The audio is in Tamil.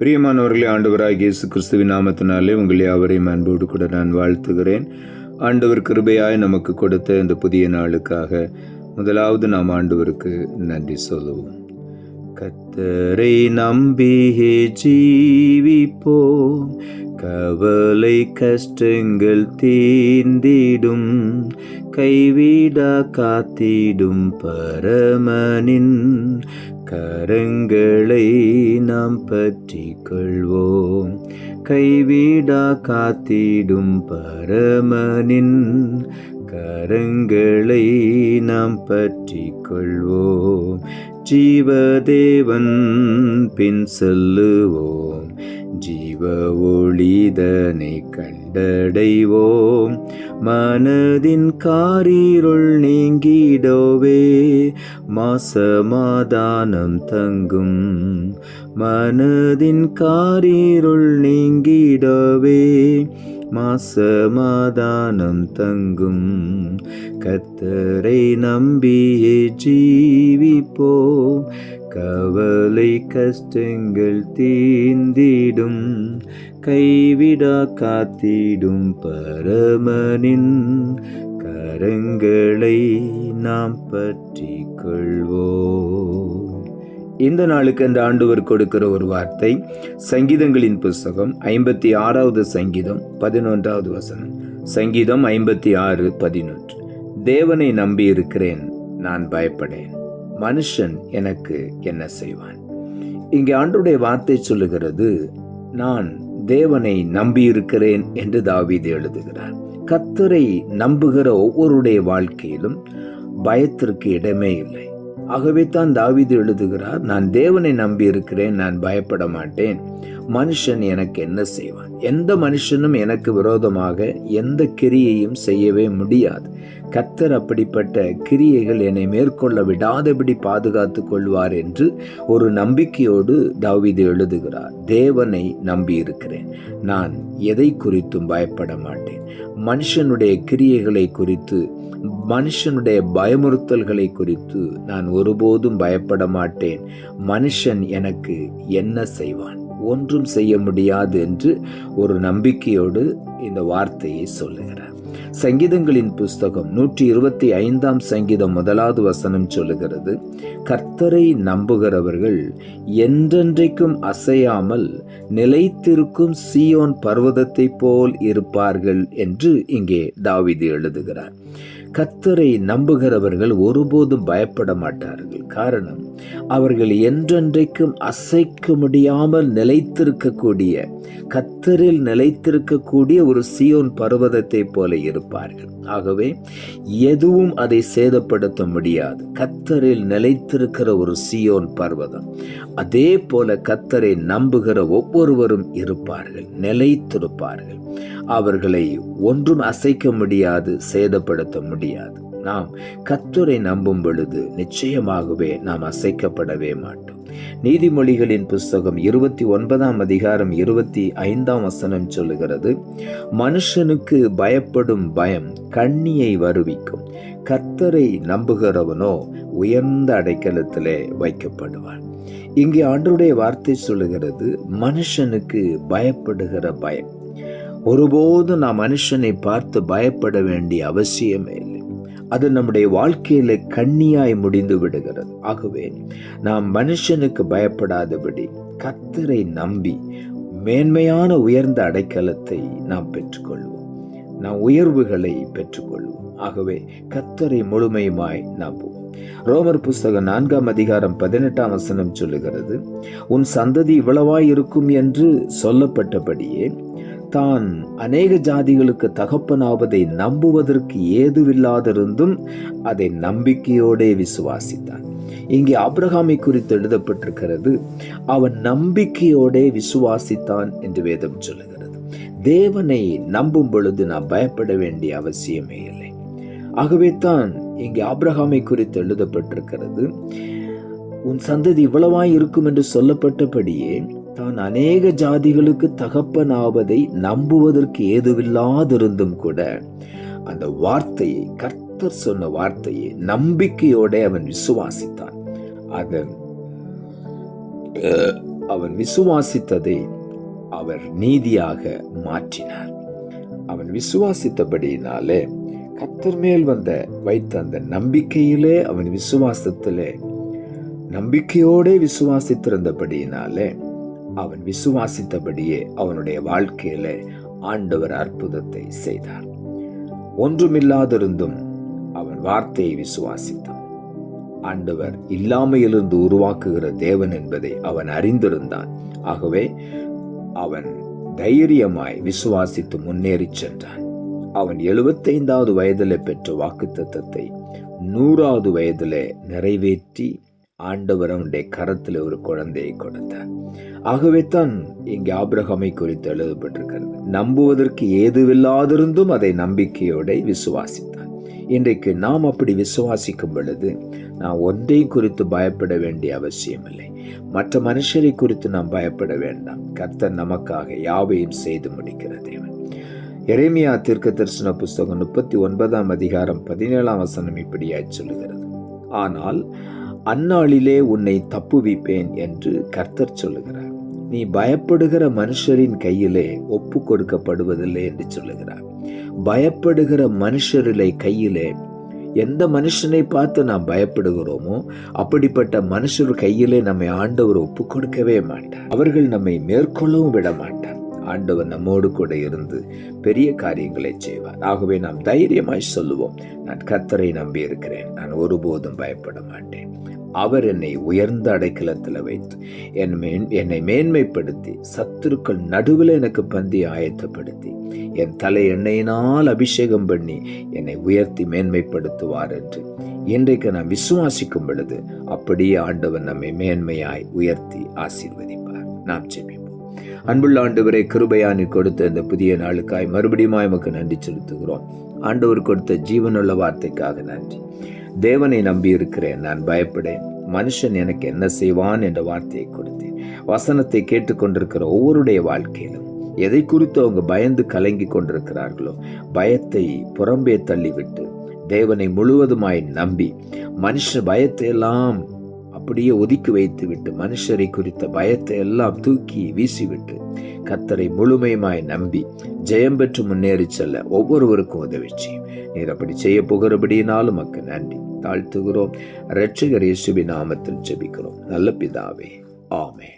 பிரியமானவர்களே, ஆண்டவராகிய இயேசு கிறிஸ்துவின் நாமத்தினாலே உங்கள் யாவரையும் அன்போடு கூட நான் வாழ்த்துகிறேன். ஆண்டவர் கிருபையாய் நமக்கு கொடுத்த இந்த புதிய நாளுக்காக முதலாவது நாம் ஆண்டவருக்கு நன்றி சொல்லுவோம். கர்த்தரை நம்பியே ஜீவிப்போம், கவலை கஷ்டங்கள் தீர்ந்திடும், கைவிடா காத்திடும் பரமனின் கரங்களை நாம் பற்றி கொள்வோம். கைவிடா காத்திடும் பரமனின் கரங்களை நாம் பற்றி கொள்வோம். ஜீவதேவன் பின் செல்லுவோம், ஜீவ ஒளிதனை கண்டடைவோம். மனதின் காரிருள் நீங்கிடவே மாசமாதானம் தங்கும், மனதின் காரிருள் நீங்கிடவே மாசமாதானம் தங்கும். கர்த்தரை நம்பியே ஜீவிப்போம், கவலை கஷ்டங்கள் தீர்ந்திடும், கைவிடா காத்திடும் பரமனின் கரங்களை நாம் பற்றி கொள்வோம். இந்த நாளுக்கு அந்த ஆண்டவர் கொடுக்கிற ஒரு வார்த்தை சங்கீதங்களின் புஸ்தகம் 56வது சங்கீதம் 11வது வசனம். சங்கீதம் 56:11. தேவனை நம்பி இருக்கிறேன், நான் பயப்படேன், மனுஷன் எனக்கு என்ன செய்வான்? இங்கே ஆண்டவருடைய வார்த்தை சொல்லுகிறது, நான் தேவனை நம்பி இருக்கிறேன் என்று தாவீது எழுதுகிறார். கர்த்தரை நம்புகிற ஒவ்வொருடைய வாழ்க்கையிலும் பயத்திற்கு இடமே இல்லை. ஆகவே தான் தாவீது எழுதுகிறார், நான் தேவனை நம்பி இருக்கிறேன், நான் பயப்பட மாட்டேன், மனுஷன் எனக்கு என்ன செய்வான்? எந்த மனுஷனும் எனக்கு விரோதமாக எந்த கிரியையும் செய்யவே முடியாது. கர்த்தர் அப்படிப்பட்ட கிரியைகள் என்னை மேற்கொள்ள விடாதபடி பாதுகாத்து கொள்வார் என்று ஒரு நம்பிக்கையோடு தாவீது எழுதுகிறார். தேவனை நம்பி இருக்கிறேன், நான் எதை குறித்தும் பயப்பட மாட்டேன். மனுஷனுடைய கிரியைகளை குறித்து, மனுஷனுடைய பயமுறுத்தல்களை குறித்து நான் ஒருபோதும் பயப்பட மாட்டேன். மனுஷன் எனக்கு என்ன செய்வான்? ஒன்றும் செய்ய முடியாது என்று ஒரு நம்பிக்கையோடு இந்த வார்த்தையை சொல்லுகிறார். சங்கீதங்களின் புஸ்தகம் 125ஆம் சங்கீதம் 1வது வசனம் சொல்லுகிறது, கர்த்தரை நம்புகிறவர்கள் என்றென்றைக்கும் அசையாமல் நிலைத்திருக்கும் சீயோன் பர்வதத்தை போல் இருப்பார்கள் என்று இங்கே தாவீது எழுதுகிறார். கர்த்தரை நம்புகிறவர்கள் ஒருபோதும் பயப்பட மாட்டார்கள். காரணம், அவர்கள் என்றென்றைக்கும் அசைக்க முடியாமல் நிலைத்திருக்கக்கூடிய, கர்த்தரில் நிலைத்திருக்கக்கூடிய ஒரு சீயோன் பர்வதத்தை போல இருப்பார்கள். ஆகவே எதுவும் அதை சேதப்படுத்த முடியாது. கர்த்தரில் நிலைத்திருக்கிற ஒரு சீயோன் பர்வதம், அதே போல கர்த்தரை நம்புகிற ஒவ்வொருவரும் இருப்பார்கள், நிலைத்திருப்பார்கள். அவர்களை ஒன்றும் அசைக்க முடியாது, சேதப்படுத்த முடியாது. நாம் கர்த்தரை நம்பும் பொழுது நிச்சயமாகவே நாம் அசைக்கப்படவே மாட்டோம். நீதிமொழிகளின் புஸ்தகம் 29ஆம் அதிகாரம் 25ஆம் வசனம் சொல்லுகிறது, மனுஷனுக்கு பயப்படும் பயம் கண்ணியை வருவிக்கும், கர்த்தரை நம்புகிறவனோ உயர்ந்த அடைக்கலத்திலே வைக்கப்படுவான். இங்கே ஆண்டவருடைய வார்த்தை சொல்லுகிறது, மனுஷனுக்கு பயப்படுகிற பயம். ஒருபோதும் நாம் மனுஷனை பார்த்து பயப்பட வேண்டிய அவசியமே இல்லை. அது நம்முடைய வாழ்க்கையில கண்ணியாய் முடிந்து விடுகிறது. ஆகவே நாம் மனுஷனுக்கு பயப்படாதபடி கர்த்தரை நம்பி மேன்மையான உயர்ந்த அடைக்கலத்தை நாம் பெற்றுக்கொள்வோம். நாம் உயர்வுகளை பெற்றுக்கொள்வோம். ஆகவே கர்த்தரை முழுமையுமாய் நம்புவோம். ரோமர் புஸ்தகம் 4ஆம் அதிகாரம் 18ஆம் வசனம் சொல்லுகிறது, உன் சந்ததி இவ்வளவாய் இருக்கும் என்று சொல்லப்பட்டபடியே தான் அநேக ஜாதிகளுக்கு தகப்பனாவதை நம்புவதற்கு ஏதுவில்லாதிருந்தும் அதை நம்பிக்கையோடே விசுவாசித்தான். இங்கே ஆபிரகாமை குறித்து எழுதப்பட்டிருக்கிறது, அவன் நம்பிக்கையோடே விசுவாசித்தான் என்று வேதம் சொல்லுகிறது. தேவனை நம்பும் பொழுது நாம் பயப்பட வேண்டிய அவசியமே இல்லை. ஆகவே தான் இங்கே ஆபிரகாமை குறித்து எழுதப்பட்டிருக்கிறது, உன் சந்ததி இவ்வளவாய் இருக்கும் என்று சொல்லப்பட்டபடியே தான் அநேக ஜாதிகளுக்கு தகப்பனாவதை நம்புவதற்கு ஏதுவில்லாதிருந்தும் கூட அந்த வார்த்தையை, கர்த்தர் சொன்ன வார்த்தையை நம்பிக்கையோட அவன் விசுவாசித்தான். அதன் அவன் விசுவாசித்ததை அவர் நீதியாக மாற்றினார். அவன் விசுவாசித்தபடியினாலே கர்த்தர் மேல் வைத்த அந்த நம்பிக்கையிலே, அவன் விசுவாசத்திலே நம்பிக்கையோடு விசுவாசித்திருந்தபடியினாலே, அவன் விசுவாசித்தபடியே அவனுடைய வாழ்க்கையிலே ஆண்டவர் அற்புதத்தை செய்தார். ஒன்றுமில்லாதிருந்தும் அவன் வார்த்தையை விசுவாசித்தான். ஆண்டவர் இல்லாமையிலிருந்து உருவாக்குகிற தேவன் என்பதை அவன் அறிந்திருந்தான். ஆகவே அவன் தைரியமாய் விசுவாசித்து முன்னேறி சென்றான். அவன் 75வது வயதிலே பெற்ற வாக்குத்தத்தத்தை 100வது வயதிலே நிறைவேற்றி ஆண்டவர் அவனுடைய கரத்தில் ஒரு குழந்தையை கொடுத்தார். ஆகவே தான் இங்கே ஆபிரகாமை குறித்து எழுதப்பட்டிருக்கிறது. நம்புவதற்கு ஏதுவில்லாதிருந்தும் அதை நம்பிக்கையோட விசுவாசித்தான். இன்றைக்கு நாம் அப்படி விசுவாசிக்கும் பொழுது நாம் ஒன்றை குறித்து பயப்பட வேண்டிய அவசியமில்லை. மற்ற மனுஷரை குறித்து நாம் பயப்பட வேண்டாம். கர்த்தர் நமக்காக யாவையும் செய்து முடிக்கிற தேவன். எரேமியா தீர்க்கதரிசன புஸ்தகம் 39ஆம் அதிகாரம் 17ஆம் வசனம் இப்படியாய் சொல்லுகிறது. ஆனால் அந்நாளிலே உன்னை தப்புவிப்பேன் என்று கர்த்தர் சொல்லுகிறார். நீ பயப்படுகிற மனுஷரின் கையிலே ஒப்பு கொடுக்கப்படுவதில்லை என்று சொல்லுகிறார். பயப்படுகிற மனுஷரிலே கையிலே, எந்த மனுஷனை பார்த்து நாம் பயப்படுகிறோமோ அப்படிப்பட்ட மனுஷர் கையிலே நம்மை ஆண்டவர் ஒப்பு கொடுக்கவே மாட்டார். அவர்கள் நம்மை மேற்கொள்ளவும் விட மாட்டார். ஆண்டவர் நம்மோடு கூட இருந்து பெரிய காரியங்களை செய்வார். ஆகவே நாம் தைரியமாய் சொல்லுவோம், நான் கர்த்தரை நம்பி இருக்கிறேன், நான் ஒருபோதும் பயப்பட மாட்டேன். அவர் என்னை உயர்ந்த அடைக்கலத்தில் வைத்து என்னை மேன்மைப்படுத்தி சத்துருக்கள் நடுவில் எனக்கு பந்தி ஆயத்தப்படுத்தி என் தலை எண்ணெயினால் அபிஷேகம் பண்ணி என்னை உயர்த்தி மேன்மைப்படுத்துவார் என்று இன்றைக்கு நாம் விசுவாசிக்கும் பொழுது அப்படியே ஆண்டவர் நம்மை மேன்மையாய் உயர்த்தி ஆசீர்வதிப்பார். நாம் ஜெபிப்போம். அன்புள்ள ஆண்டவரே, கிருபையானி கொடுத்த இந்த புதிய நாளுக்காய் மறுபடியும் எமக்கு நன்றி செலுத்துகிறோம். ஆண்டவர் கொடுத்த ஜீவனுள்ள வார்த்தைக்காக நன்றி. தேவனை நம்பி இருக்கிறேன், நான் பயப்படேன், மனுஷன் எனக்கு என்ன செய்வான் என்ற வார்த்தையை கொடுத்தேன். வசனத்தை கேட்டுக்கொண்டிருக்கிற ஒவ்வொருடைய வாழ்க்கையிலும் எதை குறித்து அவங்க பயந்து கலங்கி கொண்டிருக்கிறார்களோ பயத்தை புறம்பே தள்ளிவிட்டு தேவனை முழுவதுமாய் நம்பி மனுஷ பயத்தை எல்லாம் அப்படியே ஒதுக்கி வைத்து விட்டு மனுஷரை குறித்த பயத்தை எல்லாம் தூக்கி வீசிவிட்டு கர்த்தரை முழுமையுமாய் நம்பி ஜெயம் பெற்று முன்னேறி செல்ல ஒவ்வொருவருக்கும் உதவி செய்யும். நீர் அப்படி செய்ய போகிறபடியினாலும் மக்கு நன்றி தாழ்த்துகிறோம். இரட்சகர் இயேசுவின் நாமத்தில் ஜெபிக்கிறோம் நல்ல பிதாவே, ஆமென்.